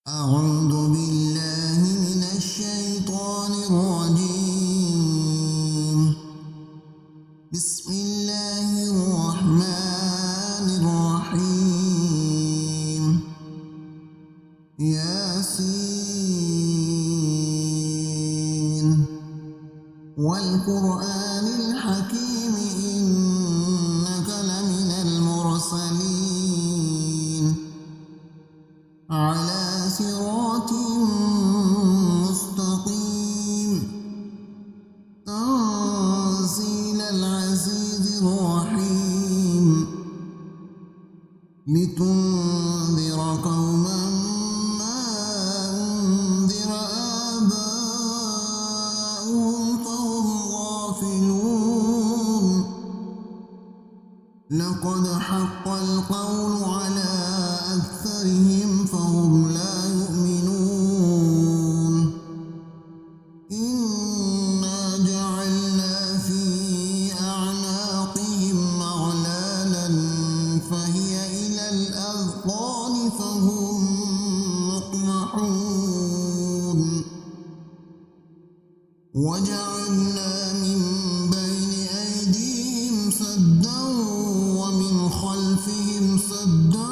أعوذ بالله من الشيطان الرجيم. بسم الله الرحمن الرحيم. ياسين والقرآن الحكيم إنك لمن المرسلين على صراط مستقيم تنزيل العزيز الرحيم لتنذر قوما ما أنذر آباؤهم فهم غافلون لقد حق القول على أكثرهم فهم لا يؤمنون إنا جعلنا في أعناقهم أغلالا فهي إلى الأذقان فهم مقمحون وجعلنا من بين أيديهم سدا ومن خلفهم سدا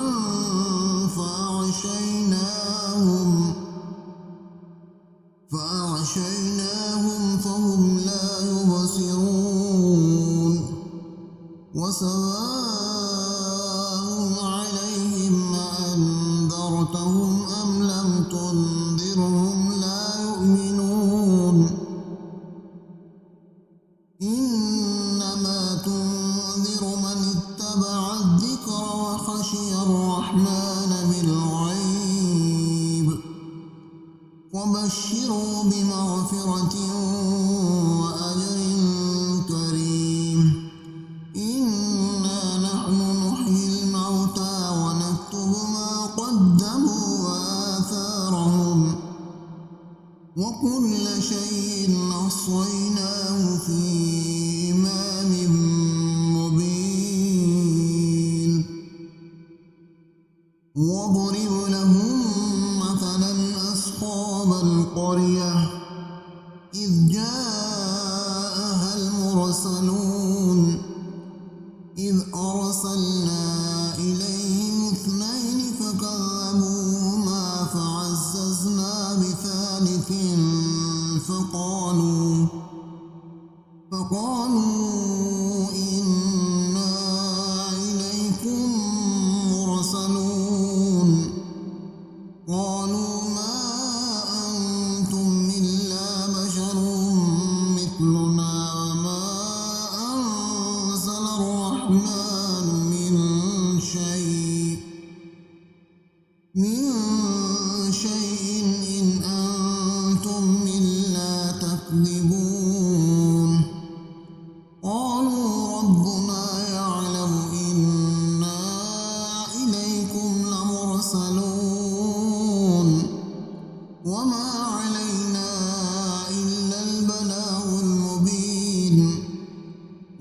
فأغشيناهم فهم لا يبصرون وسواء عليهم أأنذرتهم أم لم تنذرهم لا يؤمنون إنما تنذر من اتبع الذكر وخشي الرحمن بالغيب وبشروا بمغفرة وأجر كريم إنا نحن نحيي الموتى ونكتب ما قدموا وآثارهم وكل شيء أحصيناه في إمام مبين واضرب لهم مثلا أصحاب القرية إذ جاءها المرسلون إذ أرسلنا إليهم اثنين فكذبوهما فعززنا بثالث فقالوا إنا إليكم مرسلون قالوا ما أنتم إلا بشر مثلنا وما أنزل الرحمن من شيء إن أنتم إلا تكذبون قالوا ربنا يعلم إنا إليكم لمرسلون وما علينا إلا البلاغ المبين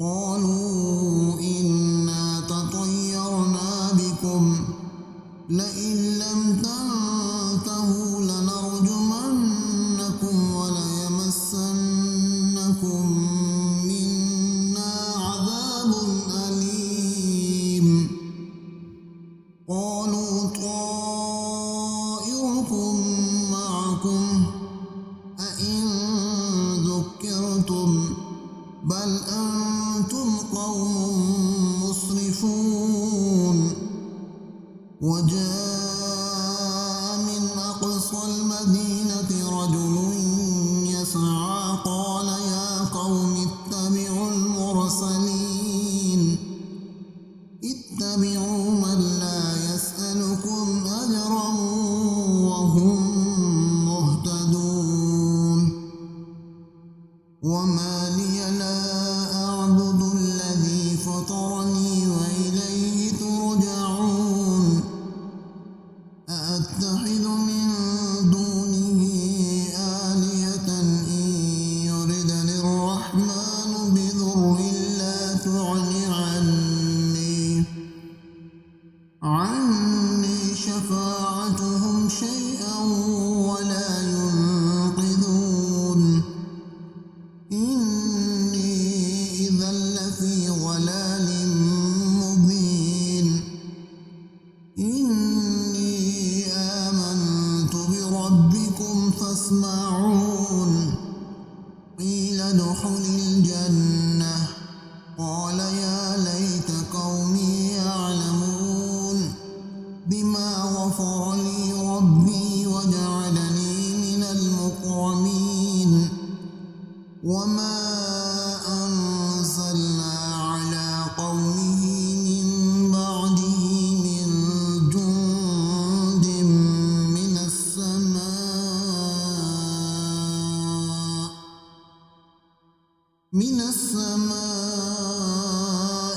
قالوا إنا تطيرنا بكم لئن لم تنتهوا لنرجمنكم وليمسنكم منا عذاب أليم قالوا طائركم معكم أئن ذكرتم بل أنتم قوم مسرفون وجاء من أقصى المدينة رجل يسعى قال يا قوم اتبعوا المرسلين اتبعوا من لا يسألكم أجرا وهم مهتدون وما لي لا أعبد الذي فطرني وإليه ترجعون أأتخذ من دونه آلهة إن يردني الرحمن بضر لا تغن عني شفاعتهم شيئا يسمعون قيل ادخل الجنة قال يا ليت قومي يعلمون بما غفر لي ربي وجعلني من المكرمين وما أنزلنا على قومه من بعده من جند من السماء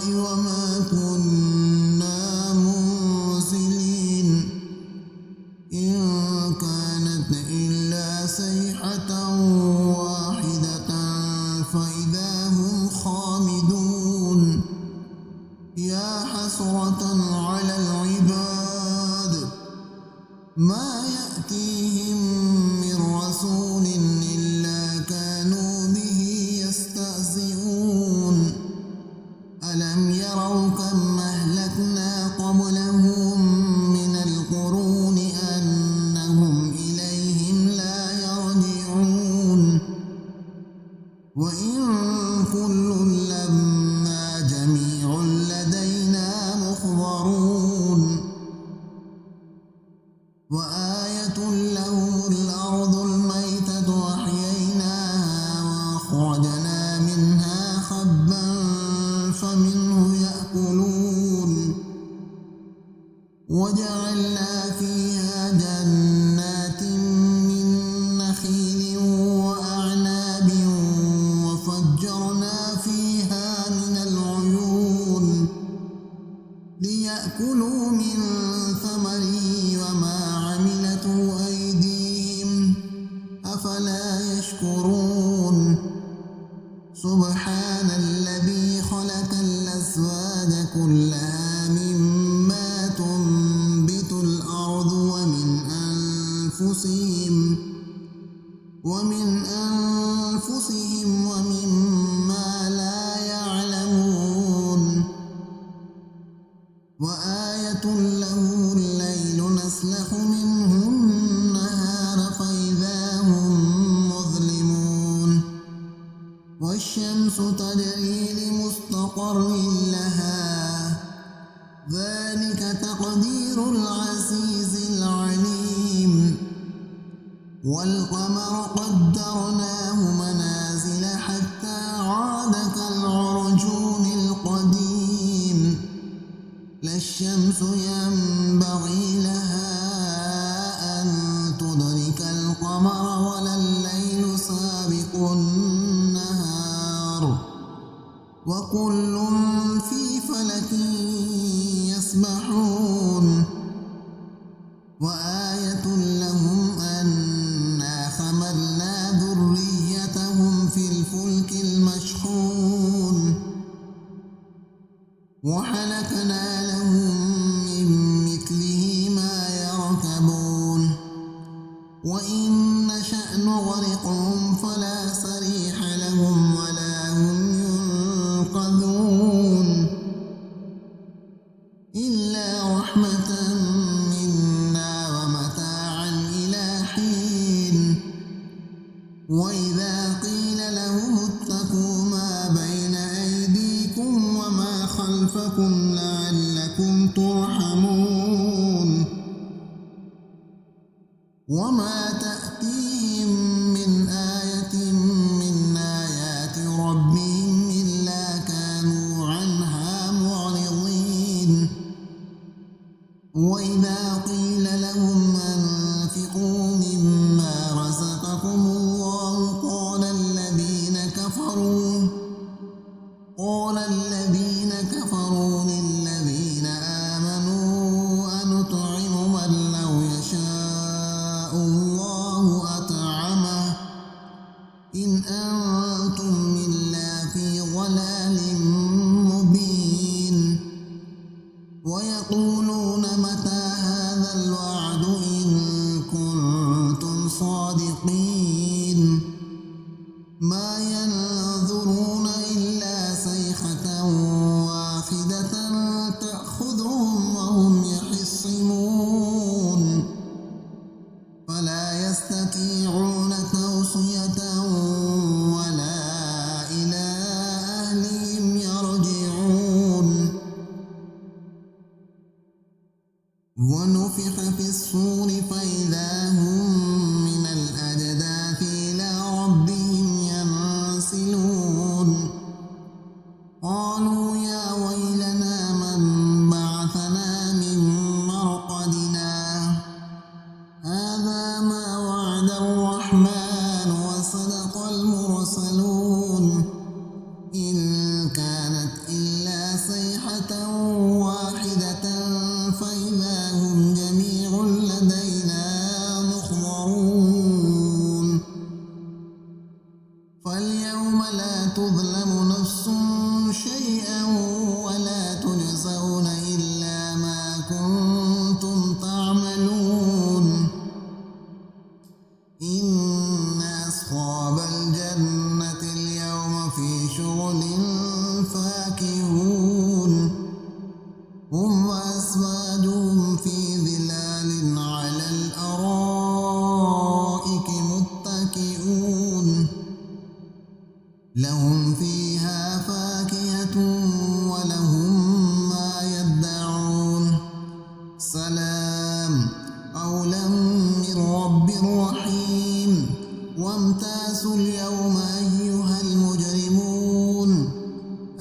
وما كنا منزلين إن كانت إلا صيحة واحدة فإذا هم خامدون يا حسرة على العباد ما يأتيهم من رسول إلا كانوا به يستهزئون ألم يروا كم أهلكنا قبلهم من القرون أنهم إليهم لا يرجعون وإن كل لما جميع لدينا محضرون وآية لهم الأرض الميتة أحييناها وأخرجنا منها حبا فمنه يأكلون وجعلنا فيها جنات من نخيل وأعناب وفجرنا فيها من العيون ليأكلوا من ثمره وما عملته أيديهم أفلا يشكرون سبحان الذي خلق الأزواج كلها مما تنبت الأرض ومن أنفسهم ومما لا يعلمون وآية لهم الليل نسلخ منه النهار فإذا هم مظلمون والشمس تجري لمستقر لها ذلك تقدير العزيز العليم والقمر قدرناه منازل حتى عاد كالعرجون القديم لا الشمس ينبغي لها أن تدرك القمر ولا الليل سابق النهار وكل في فلك يسبحون وآية لهم أنا حملنا ذريتهم في الفلك المشحون وخلقنا لهم من مثله ما يركبون وإن نشأ نغرقهم فلا صريخ لهم ولا هم ينقذون إلا رحمة منا ومتاعا إلى حين وإذا قيل لهم اتقوا ما بين أيديكم وما خلفكم لعلكم ترحمون وما تأتيهم من آية من آيات ربهم إلا كانوا عنها معرضين وإذا قيل لهم أنفقوا مما رزقكم الله قال الذين كفروا للذين آمنوا أنطعم من لو يشاء الله أطعمه الرحمن وصدق المرسلون إن كانت إلا صيحة واحدة فإذا هم جميع لدينا محضرون فاليوم لا تظلم نفس شيئا ولا تجزون إلا ما كنتم تعملون إن أصحاب الجنة اليوم في شغل فاكهون هم وأزواجهم في ظلال على الأرائك متكئون لهم فيها فاكهة ولهم ما يدعون سلام قولا من رب رحيم وامتازوا اليوم أيها المجرمون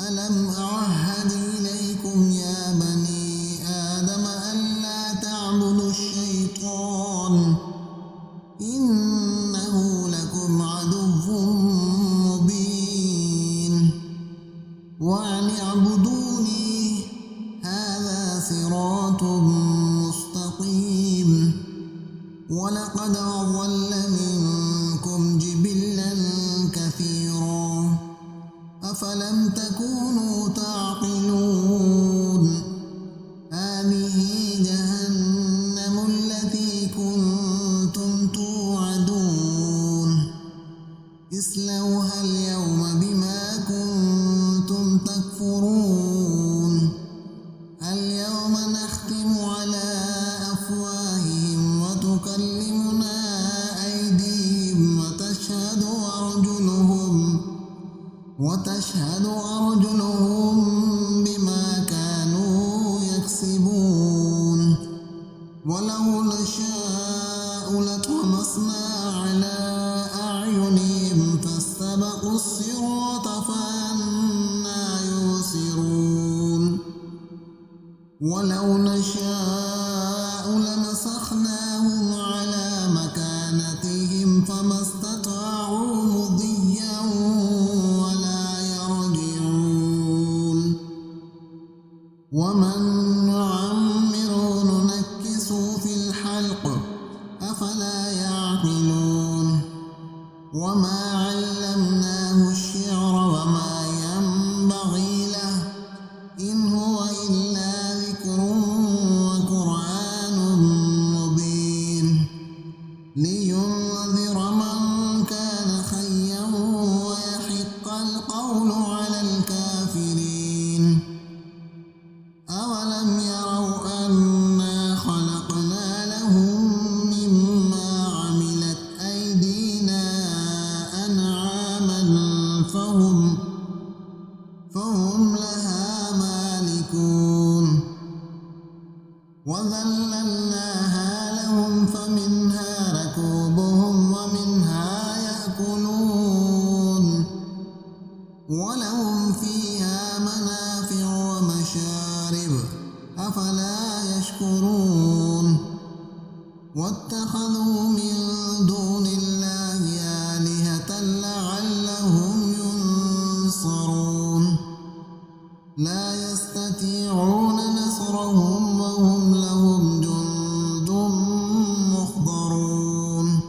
ألم أعهد إليكم يا بني آدم ألا تعبدوا الشيطان إنه لكم عدو مبين وأن اعبدوني هذا صراط مستقيم ولقد أضل منكم جبلا كثيرا أفلم تكونوا تعقلون هذه جهنم التي كنتم توعدون اصلوها اليوم بما كنتم تكفرون اليوم نختم على أفواههم وتكلمنا أيديهم وتشهد أرجلهم بما كانوا يكسبون ولو نشاء لطمسنا على أعينهم فاستبقوا الصراط فأنى يبصرون ولو نشاء لمسخناهم على مكانتهم فما استطاعوا مضيا ولا يرجعون ومن نعمره ننكسه في الخلق أفلا يعقلون وما علمناه الشعر وما ينبغي له إن هو إلا ذكر وقرآن مبين لينذر من كان حيا ويحق القول على الكافرين أولم يروا أنا خلقنا لهم مما عملت أيدينا أنعاما فهم لها مالكون وذللناها لهم فمنها ركوبهم ومنها يأكلون ولهم فيها منافع ومشارب أفلا يشكرون واتخذوا من دون الله آلهة لعلهم ينصرون لا يستطيعون نصرهم وهم لهم جند محضرون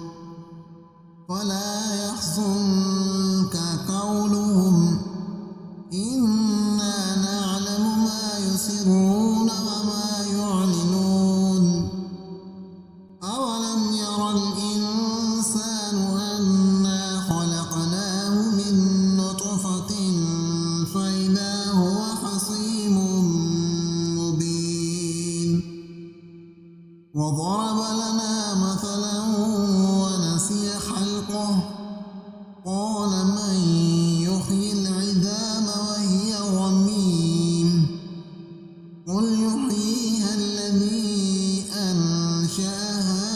فلا يحزنك قولهم إنا نعلم ما يسرون وما يعلنون أولم ير الإنسان أنا خلقناه من نطفة فإذا هو خصيم مبين وضرب لنا مثلا ونسي خلقه قال من يحيي العظام وهي رميم قل يحييها الذي أنشأها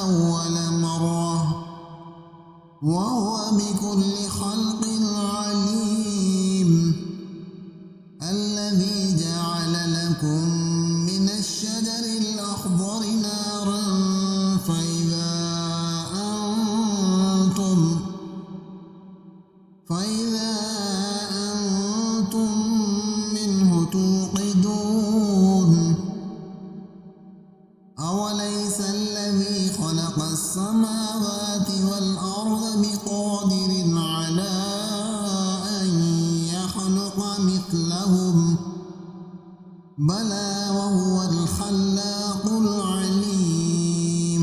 أول مرة وهو بكل خلق عليم الذي جعل لكم من الشجر الأخضر نارا فإذا خلق السماوات والأرض بقادر على أن يخلق مثلهم بلى وهو الخلاق العليم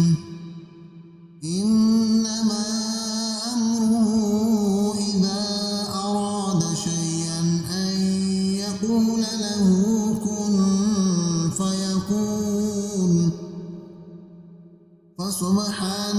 إنما أمره إذا أراد شيئا أن يقول له كن فيكون فسبحان